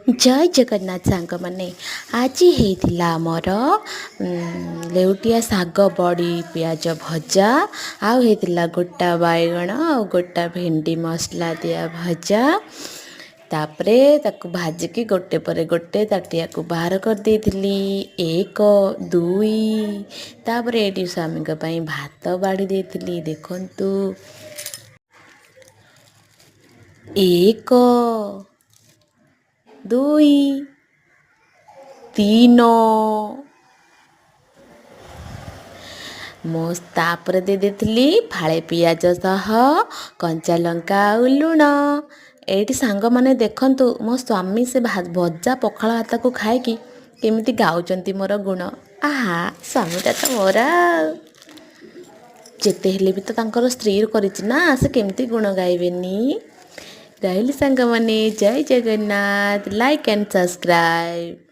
जय जगन्नाथ सांग मैंने आज होता आमर लेउटिया साग बड़ी पियाज भजा आउ होता गोटा बैगण आ गोटा भेंडी मसला दिया भजा तापरे ताकू भाजिकी गोटे पर गोटे ताटिया को बाहर कर देइथिली एक दुई तापरे एटी स्वामी भात बाड़ी देइथिली देखंतु एक दुई तीन मो तापर दे देथिली फाळे पियाज सह कंचा लंका आ लुण एठी सांग माने देखंतु मो स्वामी से भजा पखाळ भात को खाएकी केमिति गाउचंती मोर गुण आहा स्वामीटा तो मोरा जेते हेले भी तो तांकर स्त्री करिछि ना से केमिति गुण गाइबेनी गाइली सांग माने जय जगन्नाथ लाइक एंड सब्सक्राइब।